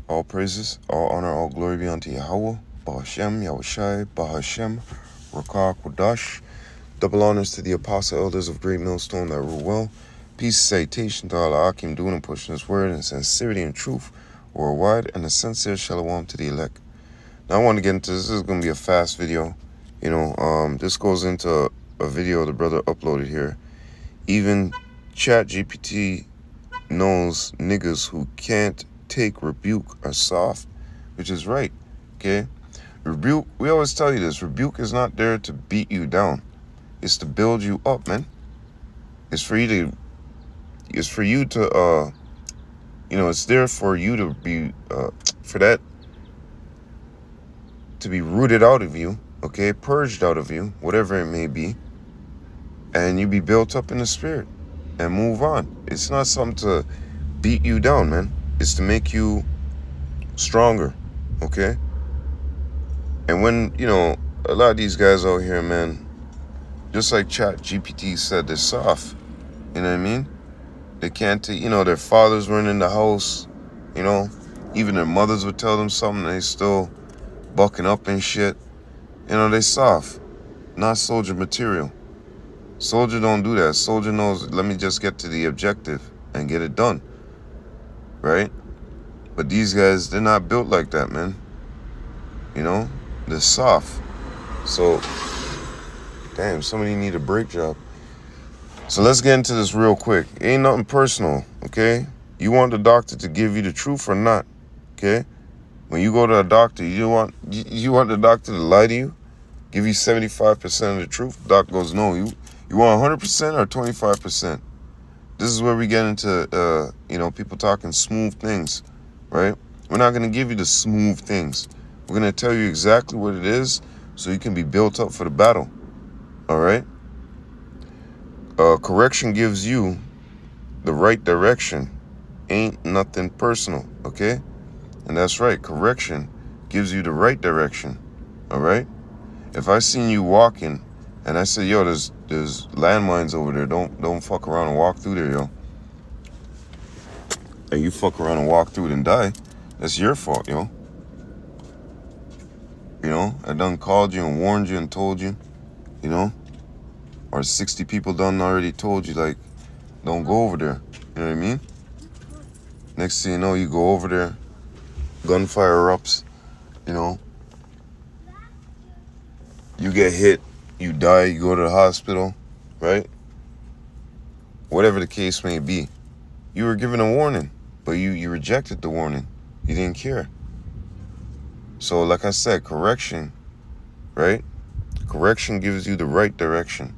All praises, all honor, all glory be unto Yahweh, Bahashem, Yahushai, Bahashem, Rakah, Kodash. Double honors to the apostle elders of Great Millstone that rule well. Peace and salutation to all the Akim doing and pushing his word in sincerity and truth worldwide, and a sincere shalom to the elect. Now I want to get into this. This is going to be a fast video. This goes into a video the brother uploaded here. Even ChatGPT knows niggas who can't take rebuke are soft, which is right. Okay, rebuke, we always tell you this, rebuke is not there to beat you down. It's to build you up, man. It's for you to it's there for you to be for that to be rooted out of you, okay, purged out of you, whatever it may be, and you be built up in the spirit and move on. It's not something to beat you down, man. It's to make you stronger, okay? And when, a lot of these guys out here, man, just like ChatGPT said, they're soft. You know what I mean? They can't take, their fathers weren't in the house, even their mothers would tell them something, and they still bucking up and shit. They soft, not soldier material. Soldier don't do that. Soldier knows, let me just get to the objective and get it done, right? But these guys, they're not built like that, man. They're soft. So, damn, somebody need a brake job. So let's get into this real quick. It ain't nothing personal, okay? You want the doctor to give you the truth or not, okay? When you go to a doctor, you want the doctor to lie to you, give you 75% of the truth. The doc goes, no, you want 100% or 25%? This is where we get into, people talking smooth things, right? We're not going to give you the smooth things. We're going to tell you exactly what it is so you can be built up for the battle, all right? Correction gives you the right direction. Ain't nothing personal, okay? And that's right. Correction gives you the right direction, all right? If I seen you walking and I said, yo, there's landmines over there. Don't fuck around and walk through there, yo. And you fuck around and walk through it and die, that's your fault, yo. I done called you and warned you and told you, or 60 people done already told you, like, don't go over there. You know what I mean? Next thing you know, you go over there, gunfire erupts, you get hit, you die, you go to the hospital, right? Whatever the case may be. You were given a warning, but you rejected the warning. You didn't care. So like I said, correction, right? Correction gives you the right direction.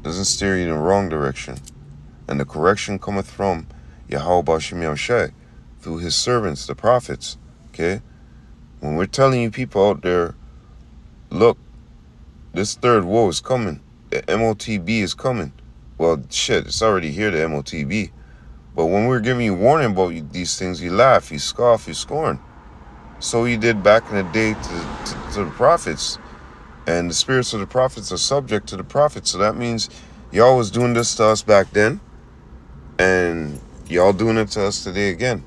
Doesn't steer you in the wrong direction. And the correction cometh from Yahweh Bashem Yahushai through his servants, the prophets, okay? When we're telling you people out there, look, this third woe is coming. The MOTB is coming. Well, shit, it's already here, the MOTB. But when we're giving you warning about these things, you laugh, you scoff, you scorn. So you did back in the day to the prophets. And the spirits of the prophets are subject to the prophets. So that means y'all was doing this to us back then. And y'all doing it to us today again.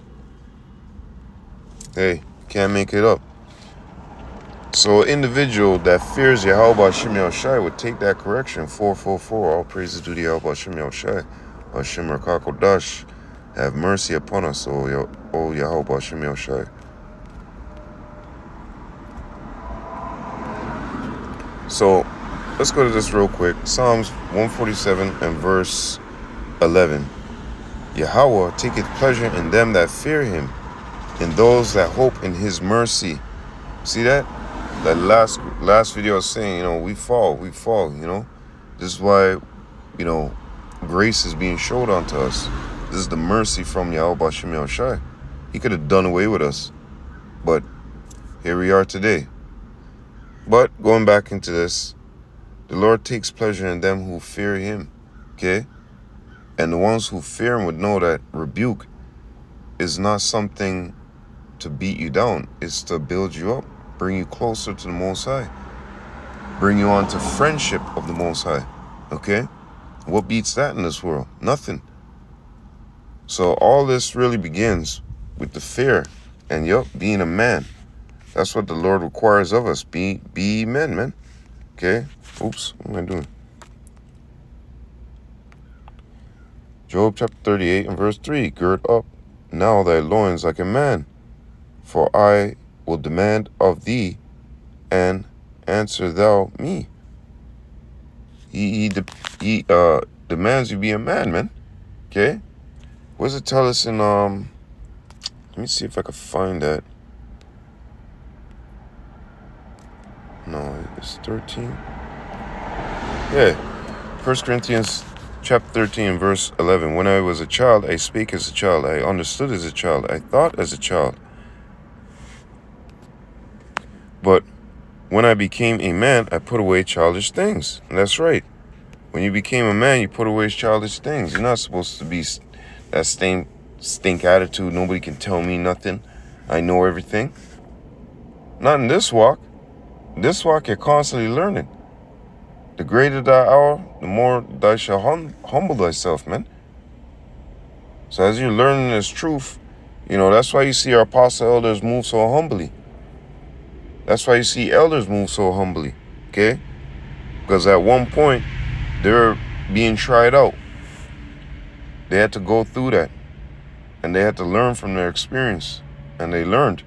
Hey, can't make it up. So an individual that fears Yahweh Bashem Yahushai would take that correction. 444. All praises to the Yahweh Bashem Yahushai. Bashem Rakah Kodash. Have mercy upon us, O Yahweh Bashem Yahushai. So let's go to this real quick. Psalms 147 and verse 11. Yahweh taketh pleasure in them that fear him, in those that hope in his mercy. See that? That last video I was saying, we fall. This is why, grace is being showed unto us. This is the mercy from Yahweh Bashem Yahushai. He could have done away with us, but here we are today. But going back into this, the Lord takes pleasure in them who fear him, okay? And the ones who fear him would know that rebuke is not something to beat you down. It's to build you up, bring you closer to the Most High, bring you on to friendship of the Most High, okay? What beats that in this world? Nothing. So all this really begins with the fear And yup, being a man. That's what the Lord requires of us. Be men, man. Okay? Oops, what am I doing? Job chapter 38 and verse 3. Gird up now thy loins like a man, for I will demand of thee, and answer thou me. He demands you be a man, man. Okay? What does it tell us in, let me see if I can find that. No, it's 13. Yeah. 1 Corinthians chapter 13, verse 11. When I was a child, I spake as a child. I understood as a child. I thought as a child. But when I became a man, I put away childish things. And that's right. When you became a man, you put away childish things. You're not supposed to be that stink attitude. Nobody can tell me nothing. I know everything. Not in this walk. This walk, you're constantly learning. The greater thy hour, the more thou shalt humble thyself, man. So as you're learning this truth, that's why you see our apostle elders move so humbly. That's why you see elders move so humbly, okay? Because at one point, they're being tried out. They had to go through that. And they had to learn from their experience. And they learned.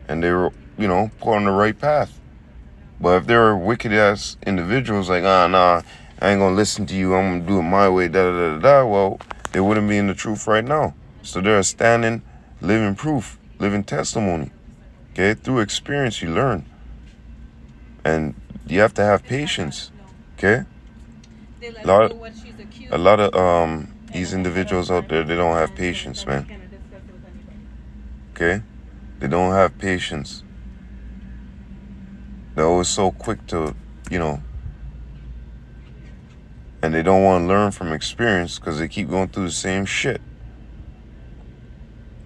And they were, put on the right path. But if there are wicked-ass individuals like, nah, I ain't gonna listen to you, I'm gonna do it my way, da-da-da-da-da, well, they wouldn't be in the truth right now. So they're a standing, living proof, living testimony. Okay? Through experience, you learn. And you have to have patience. Okay? A lot of these individuals out there, they don't have patience, man. Okay? They don't have patience. They're always so quick to, and they don't want to learn from experience because they keep going through the same shit.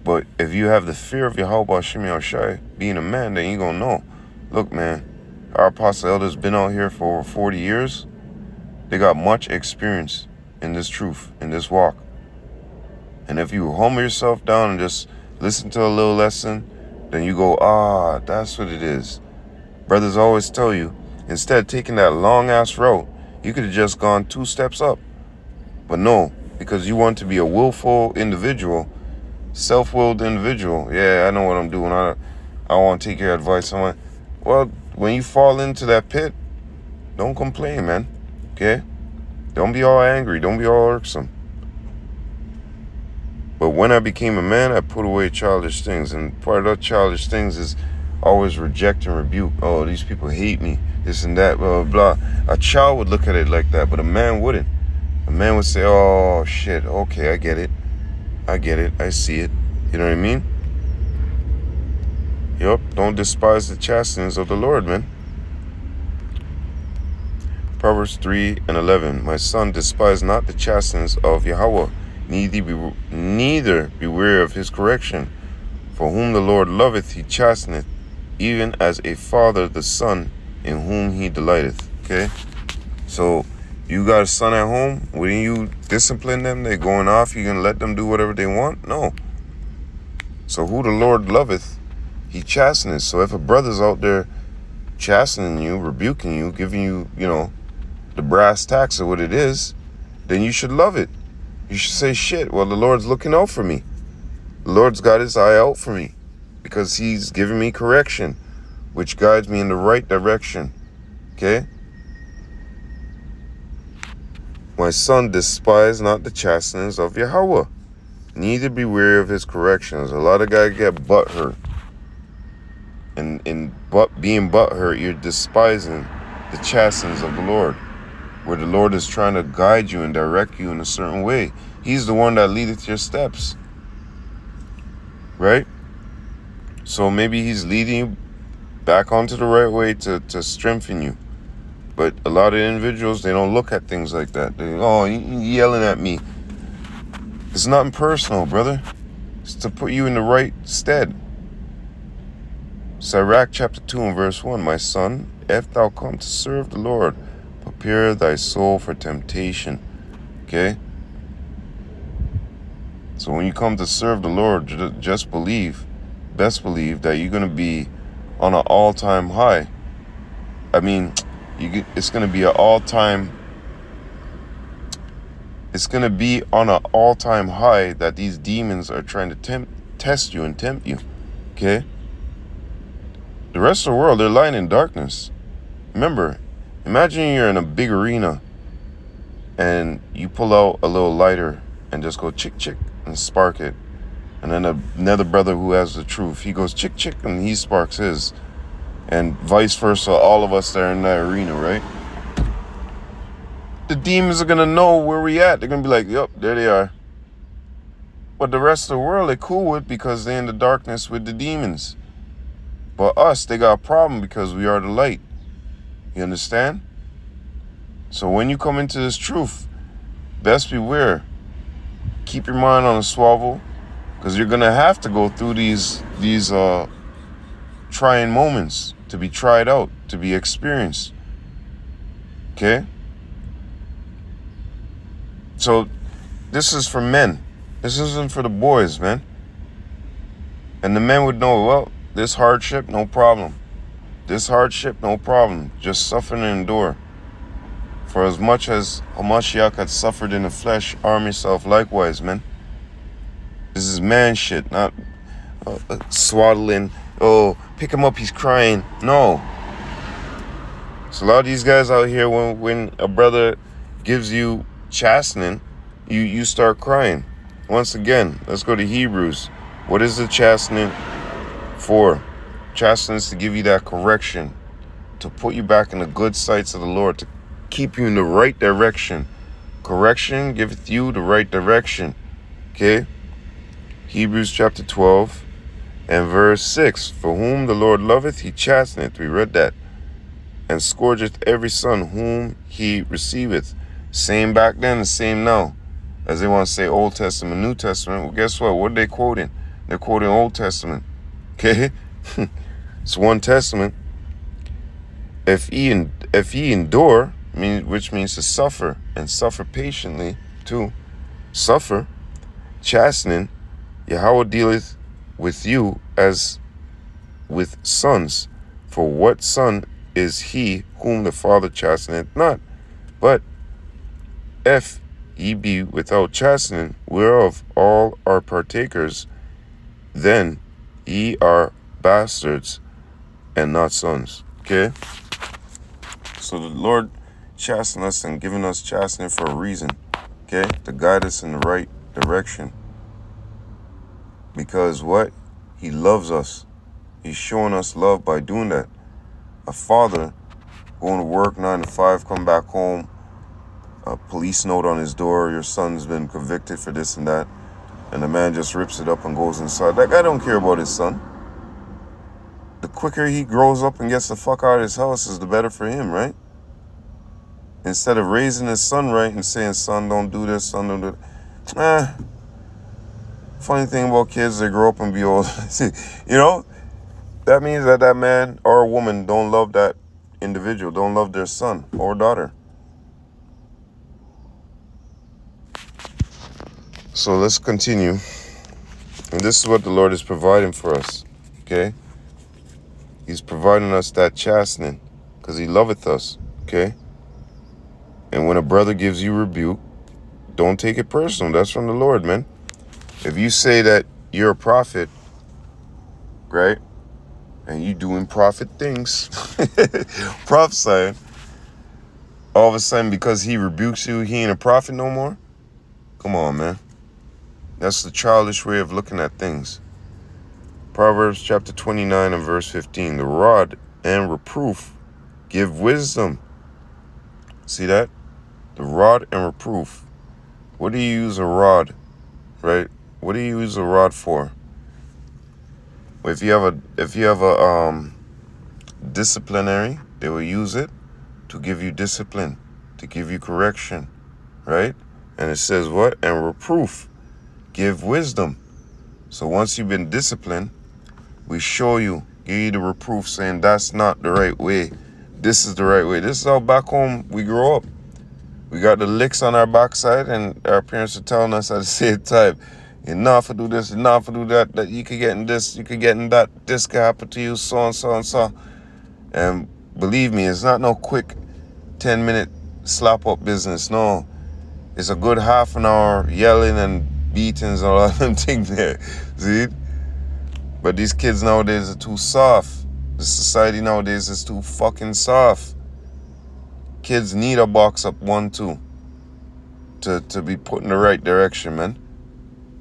But if you have the fear of Yahweh Shem Yahushai, being a man, then you're going to know. Look, man, our apostle elders been out here for over 40 years. They got much experience in this truth, in this walk. And if you humble yourself down and just listen to a little lesson, then you go, that's what it is. Brothers always tell you, instead of taking that long-ass route, you could have just gone 2 steps up. But no, because you want to be a willful individual, self-willed individual. Yeah, I know what I'm doing. I want to take your advice. Well, when you fall into that pit, don't complain, man. Okay? Don't be all angry. Don't be all irksome. But when I became a man, I put away childish things. And part of those childish things is always reject and rebuke. Oh, these people hate me. This and that, blah, blah, blah. A child would look at it like that, but a man wouldn't. A man would say, oh, shit, okay, I get it. I see it. You know what I mean? Yup, don't despise the chastenings of the Lord, man. Proverbs 3 and 11. My son, despise not the chastenings of Yahweh, neither be weary of his correction. For whom the Lord loveth, he chasteneth, even as a father the son in whom he delighteth. Okay? So, you got a son at home, wouldn't you discipline them? They're going off, you gonna let them do whatever they want? No. So who the Lord loveth, he chasteneth. So if a brother's out there chastening you, rebuking you, giving you, the brass tacks of what it is, then you should love it. You should say, shit, well, the Lord's looking out for me. The Lord's got his eye out for me because he's giving me correction, which guides me in the right direction. Okay? My son, despise not the chastenings of Yahweh, neither be weary of his corrections. A lot of guys get butthurt. And being butthurt, you're despising the chastenings of the Lord, where the Lord is trying to guide you and direct you in a certain way. He's the one that leadeth your steps. Right? So maybe he's leading you back onto the right way to strengthen you. But a lot of individuals, they don't look at things like that. You yelling at me. It's nothing personal, brother. It's to put you in the right stead. Sirach chapter 2 and verse 1. My son, if thou come to serve the Lord, prepare thy soul for temptation. Okay? So when you come to serve the Lord, just believe. best believe that you're going to be on an all-time high. I mean, it's going to be on an all-time high that these demons are trying to test you and tempt you. Okay? The rest of the world, they're lying in darkness. Remember, imagine you're in a big arena and you pull out a little lighter and just go chick chick and spark it. And then another brother who has the truth, he goes chick chick and he sparks his. And vice versa, all of us that are in that arena, right? The demons are going to know where we at. They're going to be like, yep, there they are. But the rest of the world, they're cool with because they're in the darkness with the demons. But us, they got a problem because we are the light. You understand? So when you come into this truth, best beware. Keep your mind on a swivel, because you're going to have to go through these trying moments to be tried out, to be experienced. Okay? So this is for men. This isn't for the boys, man. And the men would know, well, this hardship, no problem. This hardship, no problem. Just suffer and endure. For as much as Hamashiach had suffered in the flesh, arm yourself likewise, man. This is man shit, not swaddling. Oh, pick him up, he's crying. No. So a lot of these guys out here, when a brother gives you chastening, you start crying. Once again, let's go to Hebrews. What is the chastening for? Chastening is to give you that correction, to put you back in the good sights of the Lord, to keep you in the right direction. Correction giveth you the right direction. Okay? Hebrews chapter 12 and verse 6. For whom the Lord loveth, he chasteneth. We read that. And scourgeth every son whom he receiveth. Same back then, the same now. As they want to say Old Testament, New Testament. Well, guess what? What are they quoting? They're quoting Old Testament. Okay? It's one testament. If ye endure, which means to suffer, and suffer patiently too, suffer, chastening, Yahweh dealeth with you as with sons. For what son is he whom the Father chasteneth not? But if ye be without chastening, whereof all are partakers, then ye are bastards and not sons. Okay? So the Lord chastened us and given us chastening for a reason. Okay? To guide us in the right direction. Because what? He loves us. He's showing us love by doing that. A father going to work 9 to 5, come back home, a police note on his door, your son's been convicted for this and that, and the man just rips it up and goes inside. That guy don't care about his son. The quicker he grows up and gets the fuck out of his house is the better for him, right? Instead of raising his son right and saying, son, don't do this, son, don't do that. Funny thing about kids, they grow up and be old. You know, that means that man or woman don't love that individual, don't love their son or daughter. So let's continue. And this is what the Lord is providing for us. Okay? He's providing us that chastening because he loveth us. Okay? And when a brother gives you rebuke, don't take it personal. That's from the Lord, man. If you say that you're a prophet, right? And you doing prophet things, prophesying, all of a sudden because he rebukes you, he ain't a prophet no more? Come on, man. That's the childish way of looking at things. Proverbs chapter 29 and verse 15. The rod and reproof give wisdom. See that? The rod and reproof. What do you use a rod, right? What do you use a rod for? If you have a disciplinary, they will use it to give you discipline, to give you correction, right? And it says what? And reproof, give wisdom. So once you've been disciplined, we show you, give you the reproof saying that's not the right way. This is the right way. This is how back home we grow up. We got the licks on our backside and our parents are telling us at the same time, You're not for do this, you're not for do that, that you could get in this, you could get in that, this could happen to you, so and so and so. And believe me, it's not no quick 10-minute slap up business. No. It's a good half an hour yelling and beatings and all of them things there. See? But these kids nowadays are too soft. The society nowadays is too fucking soft. Kids need a box up 1-2 to be put in the right direction, man.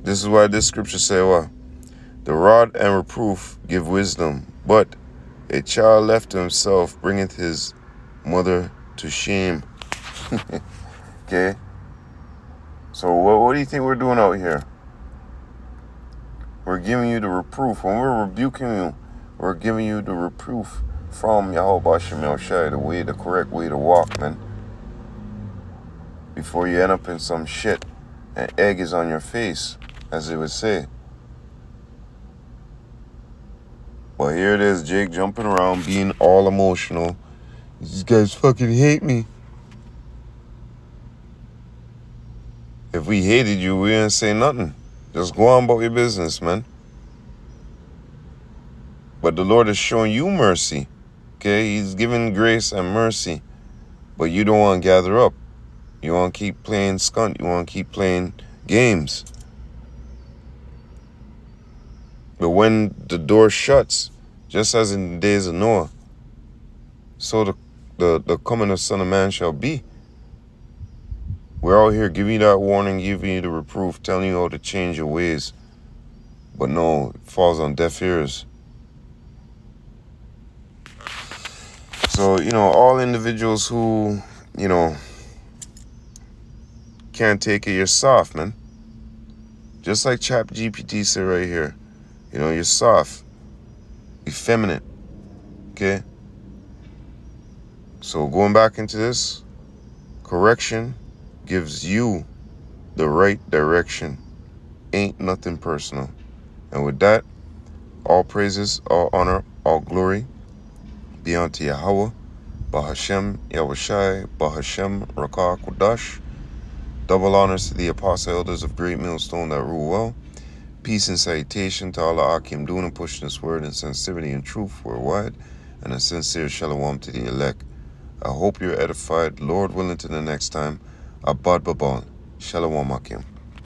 This is why this scripture say what? The rod and reproof give wisdom, but a child left to himself bringeth his mother to shame. Okay? So what do you think we're doing out here? We're giving you the reproof. When we're rebuking you, we're giving you the reproof from Yahweh Shem Yahushai, the correct way to walk, man. Before you end up in some shit and egg is on your face, as they would say. But here it is, Jake jumping around, being all emotional. These guys fucking hate me. If we hated you, we didn't say nothing. Just go on about your business, man. But the Lord is showing you mercy. Okay? He's giving grace and mercy. But you don't want to gather up. You want to keep playing skunt. You want to keep playing games. But when the door shuts, just as in the days of Noah, so the coming of Son of Man shall be. We're out here giving you that warning, giving you the reproof, telling you how to change your ways. But no, it falls on deaf ears. So, all individuals who, can't take it, you're soft, man. Just like ChatGPT said right here. You're soft. Effeminate. Okay? So going back into this, correction gives you the right direction. Ain't nothing personal. And with that, all praises, all honor, all glory be unto Yahweh, Bahashem Yahushai, Bahashem Rakah Kodash. Double honors to the apostle elders of Great Millstone that rule well. Peace and salutation to Allah Akim doing and pushing this word in sincerity and truth worldwide. And a sincere shalom to the elect. I hope you're edified. Lord willing, to the next time. Abad Babal. Shalom Akim.